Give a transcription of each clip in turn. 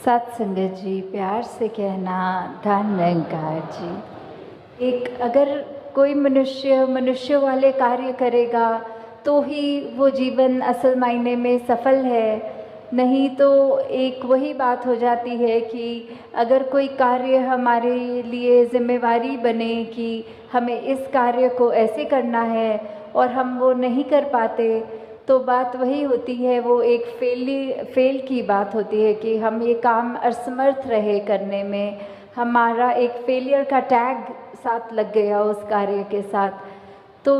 सत्संगत जी, प्यार से कहना धन निरंकार जी। एक अगर कोई मनुष्य वाले कार्य करेगा तो ही वो जीवन असल मायने में सफल है, नहीं तो एक वही बात हो जाती है कि अगर कोई कार्य हमारे लिए जिम्मेवारी बने कि हमें इस कार्य को ऐसे करना है और हम वो नहीं कर पाते, तो बात वही होती है, वो एक फेल की बात होती है कि हम ये काम असमर्थ रहे करने में, हमारा एक फेलियर का टैग साथ लग गया उस कार्य के साथ। तो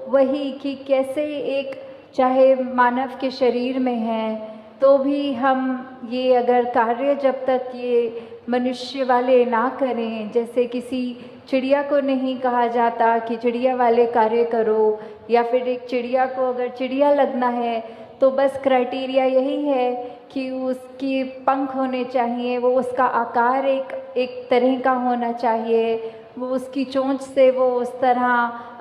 वही कि कैसे एक चाहे मानव के शरीर में है तो भी हम ये अगर कार्य जब तक ये मनुष्य वाले ना करें, जैसे किसी चिड़िया को नहीं कहा जाता कि चिड़िया वाले कार्य करो, या फिर एक चिड़िया को अगर चिड़िया लगना है तो बस क्राइटेरिया यही है कि उसकी पंख होने चाहिए, वो उसका आकार एक तरह का होना चाहिए, वो उसकी चोंच से वो उस तरह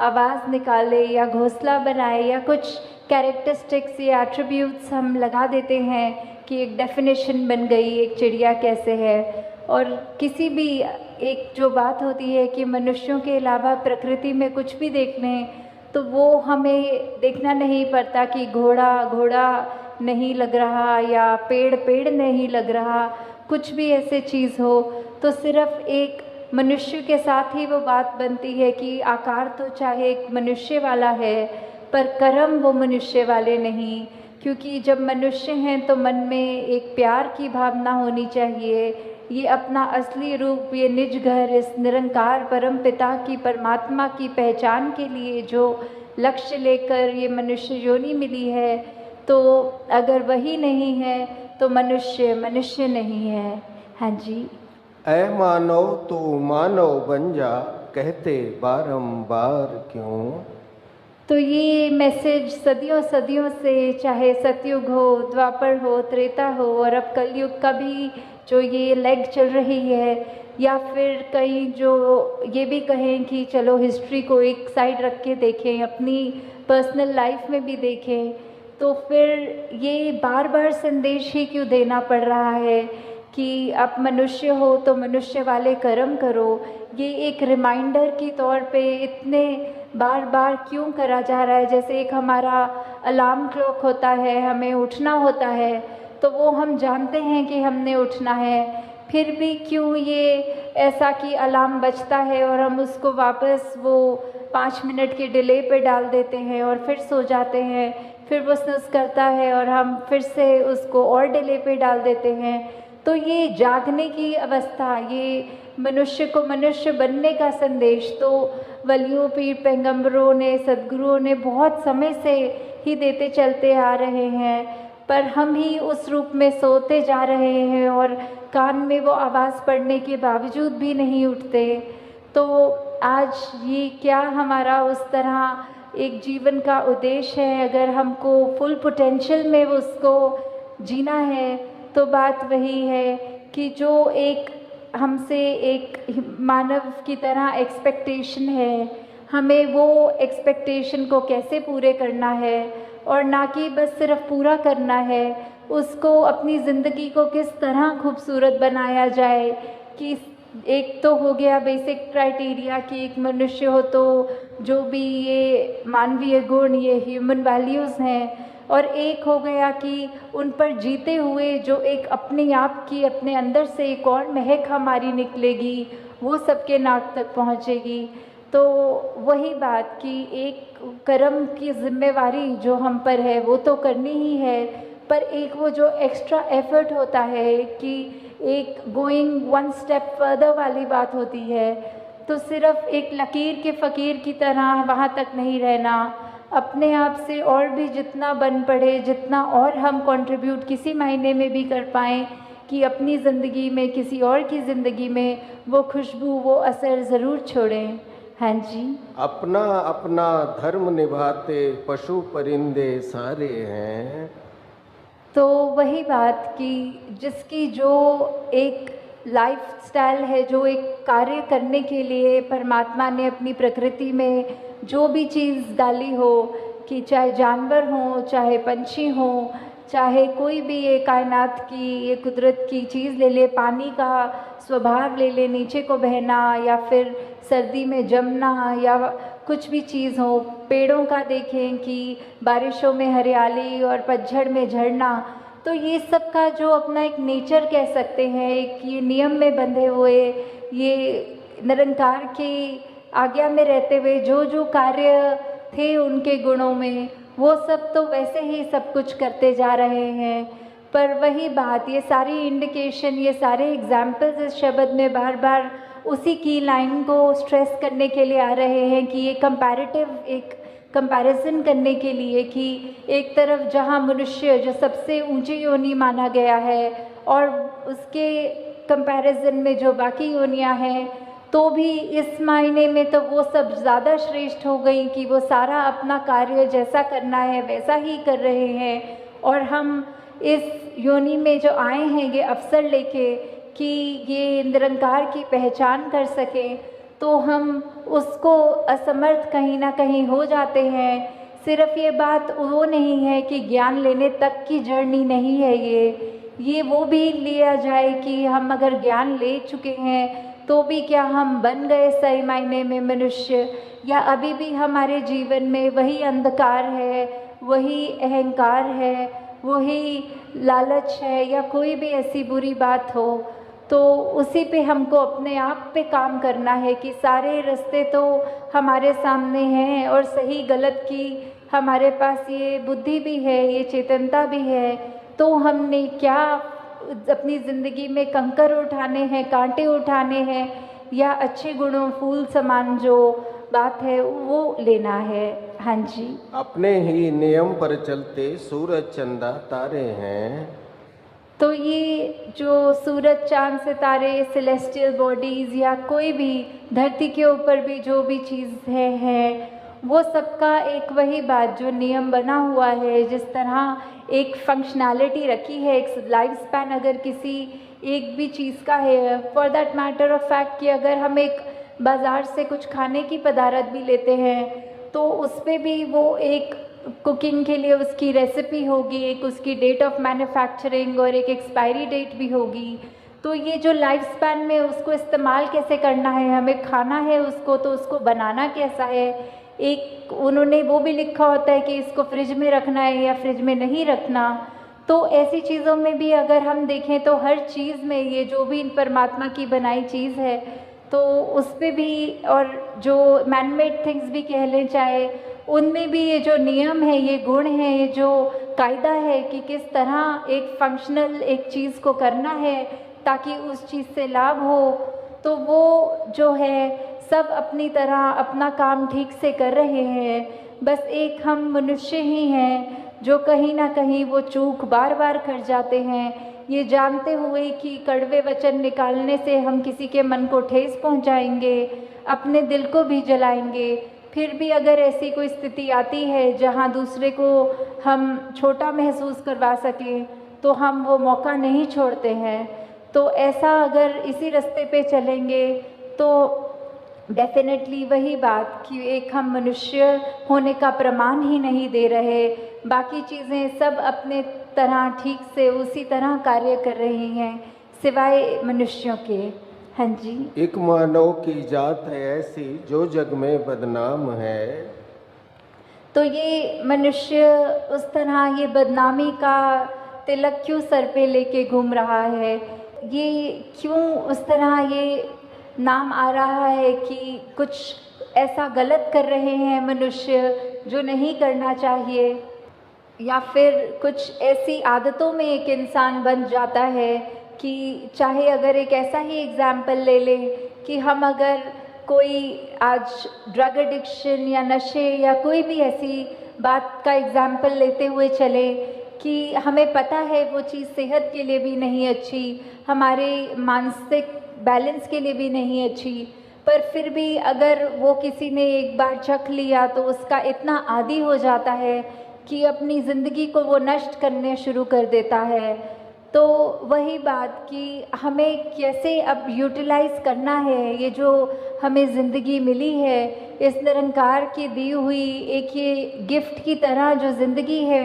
आवाज़ निकाले या घोंसला बनाए, या कुछ कैरेक्टरिस्टिक्स या एट्रीब्यूट्स हम लगा देते हैं कि एक डेफिनेशन बन गई एक चिड़िया कैसे है। और किसी भी एक जो बात होती है कि मनुष्यों के अलावा प्रकृति में कुछ भी देख लें तो वो हमें देखना नहीं पड़ता कि घोड़ा घोड़ा नहीं लग रहा या पेड़ पेड़ नहीं लग रहा, कुछ भी ऐसे चीज़ हो तो सिर्फ एक मनुष्य के साथ ही वो बात बनती है कि आकार तो चाहे एक मनुष्य वाला है पर कर्म वो मनुष्य वाले नहीं, क्योंकि जब मनुष्य हैं तो मन में एक प्यार की भावना होनी चाहिए, ये अपना असली रूप, ये निज घर, इस निरंकार परम पिता की परमात्मा की पहचान के लिए जो लक्ष्य लेकर ये मनुष्य योनि मिली है, तो अगर वही नहीं है तो मनुष्य मनुष्य नहीं है। हाँ जी। ऐ मानव तू मानव बन जा, कहते बारंबार क्यों। तो ये मैसेज सदियों सदियों से, चाहे सतयुग हो, द्वापर हो, त्रेता हो और अब कलयुग का भी जो ये लेग चल रही है, या फिर कई जो ये भी कहें कि चलो हिस्ट्री को एक साइड रख के देखें, अपनी पर्सनल लाइफ में भी देखें, तो फिर ये बार बार संदेश ही क्यों देना पड़ रहा है कि आप मनुष्य हो तो मनुष्य वाले कर्म करो। ये एक रिमाइंडर के तौर पे इतने बार बार क्यों करा जा रहा है। जैसे एक हमारा अलार्म क्लॉक होता है, हमें उठना होता है तो वो हम जानते हैं कि हमने उठना है, फिर भी क्यों ये ऐसा कि अलार्म बजता है और हम उसको वापस वो 5 मिनट के डिले पे डाल देते हैं और फिर सो जाते हैं, फिर वो स्नूज़ करता है और हम फिर से उसको और डिले पे डाल देते हैं। तो ये जागने की अवस्था, ये मनुष्य को मनुष्य बनने का संदेश तो वलियों, पीर पैगंबरों ने, सद्गुरुओं ने बहुत समय से ही देते चलते आ रहे हैं, पर हम ही उस रूप में सोते जा रहे हैं और कान में वो आवाज़ पड़ने के बावजूद भी नहीं उठते। तो आज ये क्या हमारा उस तरह एक जीवन का उद्देश्य है, अगर हमको फुल पोटेंशियल में उसको जीना है तो बात वही है कि जो एक हमसे एक मानव की तरह एक्सपेक्टेशन है, हमें वो एक्सपेक्टेशन को कैसे पूरे करना है, और ना कि बस सिर्फ पूरा करना है, उसको अपनी ज़िंदगी को किस तरह खूबसूरत बनाया जाए। कि एक तो हो गया बेसिक क्राइटेरिया कि एक मनुष्य हो तो जो भी ये मानवीय गुण, ये ह्यूमन वैल्यूज़ हैं, और एक हो गया कि उन पर जीते हुए जो एक अपने आप की, अपने अंदर से एक और महक हमारी निकलेगी, वो सबके नाक तक पहुँचेगी। तो वही बात कि एक कर्म की जिम्मेवारी जो हम पर है वो तो करनी ही है, पर एक वो जो एक्स्ट्रा एफर्ट होता है कि एक गोइंग वन स्टेप फर्दर वाली बात होती है, तो सिर्फ एक लकीर के फ़कीर की तरह वहाँ तक नहीं रहना, अपने आप से और भी जितना बन पड़े, जितना और हम कंट्रीब्यूट किसी महीने में भी कर पाएँ कि अपनी ज़िंदगी में, किसी और की ज़िंदगी में वो खुशबू, वो असर ज़रूर छोड़ें। हाँ जी। अपना अपना धर्म निभाते पशु परिंदे सारे हैं। तो वही बात कि जिसकी जो एक लाइफ स्टाइल है, जो एक कार्य करने के लिए परमात्मा ने अपनी प्रकृति में जो भी चीज़ डाली हो, कि चाहे जानवर हों, चाहे पंछी हों, चाहे कोई भी ये कायनात की ये कुदरत की चीज़ ले ले, पानी का स्वभाव ले ले, नीचे को बहना या फिर सर्दी में जमना या कुछ भी चीज़ हो, पेड़ों का देखें कि बारिशों में हरियाली और पतझड़ में झड़ना, तो ये सब का जो अपना एक नेचर कह सकते हैं, एक ये नियम में बंधे हुए, ये निरंकार की आज्ञा में रहते हुए जो जो कार्य थे उनके गुणों में, वो सब तो वैसे ही सब कुछ करते जा रहे हैं। पर वही बात, ये सारी इंडिकेशन, ये सारे एग्जाम्पल्स इस शब्द में बार बार उसी की लाइन को स्ट्रेस करने के लिए आ रहे हैं कि ये कंपैरेटिव, एक कंपैरिजन करने के लिए कि एक तरफ जहाँ मनुष्य जो सबसे ऊंची योनि माना गया है और उसके कंपैरिजन में जो बाकी योनियाँ हैं, तो भी इस मायने में तो वो सब ज़्यादा श्रेष्ठ हो गई कि वो सारा अपना कार्य जैसा करना है वैसा ही कर रहे हैं। और हम इस योनि में जो आए हैं ये अवसर लेके कि ये निरंकार की पहचान कर सकें, तो हम उसको असमर्थ कहीं ना कहीं हो जाते हैं। सिर्फ ये बात वो नहीं है कि ज्ञान लेने तक की जर्नी नहीं है ये वो भी लिया जाए कि हम अगर ज्ञान ले चुके हैं तो भी क्या हम बन गए सही मायने में मनुष्य, या अभी भी हमारे जीवन में वही अंधकार है, वही अहंकार है, वही लालच है, या कोई भी ऐसी बुरी बात हो, तो उसी पे हमको अपने आप पे काम करना है कि सारे रास्ते तो हमारे सामने हैं और सही गलत की हमारे पास ये बुद्धि भी है, ये चेतनता भी है, तो हमने क्या अपनी ज़िंदगी में कंकर उठाने हैं, कांटे उठाने हैं, या अच्छे गुणों फूल समान जो बात है वो लेना है। हाँ जी, अपने ही नियम पर चलते सूरज चंदा तारे हैं। तो ये जो सूरज चांद सितारे, सेलेस्टियल बॉडीज़ या कोई भी धरती के ऊपर भी जो भी चीज़ है वो सबका एक वही बात जो नियम बना हुआ है, जिस तरह एक फंक्शनैलिटी रखी है, एक लाइफ स्पैन अगर किसी एक भी चीज़ का है, for that matter of fact कि अगर हम एक बाज़ार से कुछ खाने की पदार्थ भी लेते हैं तो उस पर भी वो एक कुकिंग के लिए उसकी रेसिपी होगी, एक उसकी डेट ऑफ मैन्युफैक्चरिंग और एक एक्सपायरी डेट भी होगी। तो ये जो लाइफ स्पैन में उसको इस्तेमाल कैसे करना है, हमें खाना है उसको, तो उसको बनाना कैसा है, एक उन्होंने वो भी लिखा होता है कि इसको फ्रिज में रखना है या फ्रिज में नहीं रखना। तो ऐसी चीज़ों में भी अगर हम देखें तो हर चीज़ में ये जो भी परमात्मा की बनाई चीज़ है तो उस पर भी, और जो मैनमेड थिंग्स भी कह लें चाहे, उनमें भी ये जो नियम है, ये गुण है, ये जो कायदा है कि किस तरह एक फंक्शनल एक चीज़ को करना है ताकि उस चीज़ से लाभ हो, तो वो जो है सब अपनी तरह अपना काम ठीक से कर रहे हैं। बस एक हम मनुष्य ही हैं जो कहीं ना कहीं वो चूक बार बार कर जाते हैं, ये जानते हुए कि कड़वे वचन निकालने से हम किसी के मन को ठेस पहुंचाएंगे, अपने दिल को भी जलाएंगे। फिर भी अगर ऐसी कोई स्थिति आती है जहां दूसरे को हम छोटा महसूस करवा सकें तो हम वो मौका नहीं छोड़ते हैं। तो ऐसा अगर इसी रास्ते पे चलेंगे तो डेफिनेटली वही बात कि एक हम मनुष्य होने का प्रमाण ही नहीं दे रहे, बाकी चीज़ें सब अपने तरह ठीक से उसी तरह कार्य कर रही हैं सिवाय मनुष्यों के। हाँ जी, एक मानव की जात है ऐसी जो जग में बदनाम है। तो ये मनुष्य उस तरह ये बदनामी का तिलक क्यों सर पे लेके घूम रहा है, ये क्यों उस तरह ये नाम आ रहा है कि कुछ ऐसा गलत कर रहे हैं मनुष्य जो नहीं करना चाहिए, या फिर कुछ ऐसी आदतों में एक इंसान बन जाता है कि चाहे अगर एक ऐसा ही एग्जाम्पल ले लें कि हम अगर कोई आज ड्रग एडिक्शन या नशे या कोई भी ऐसी बात का एग्जाम्पल लेते हुए चले कि हमें पता है वो चीज़ सेहत के लिए भी नहीं अच्छी, हमारे मानसिक बैलेंस के लिए भी नहीं अच्छी, पर फिर भी अगर वो किसी ने एक बार चख लिया तो उसका इतना आदी हो जाता है कि अपनी ज़िंदगी को वो नष्ट करने शुरू कर देता है। तो वही बात कि हमें कैसे अब यूटिलाइज़ करना है ये जो हमें ज़िंदगी मिली है, इस निरंकार की दी हुई एक ये गिफ्ट की तरह जो ज़िंदगी है,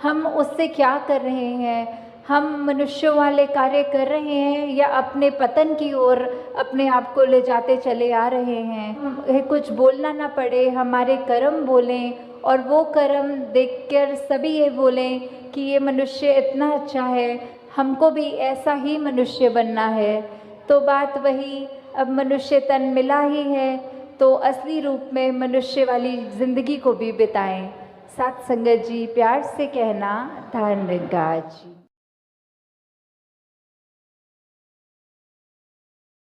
हम उससे क्या कर रहे हैं, हम मनुष्यों वाले कार्य कर रहे हैं या अपने पतन की ओर अपने आप को ले जाते चले आ रहे हैं। कुछ बोलना ना पड़े, हमारे कर्म बोलें और वो कर्म देखकर सभी ये बोलें कि ये मनुष्य इतना अच्छा है, हमको भी ऐसा ही मनुष्य बनना है। तो बात वही, अब मनुष्य तन मिला ही है तो असली रूप में मनुष्य वाली ज़िंदगी को भी बिताएं। साथ संगत जी प्यार से कहना, धन्यवाद जी।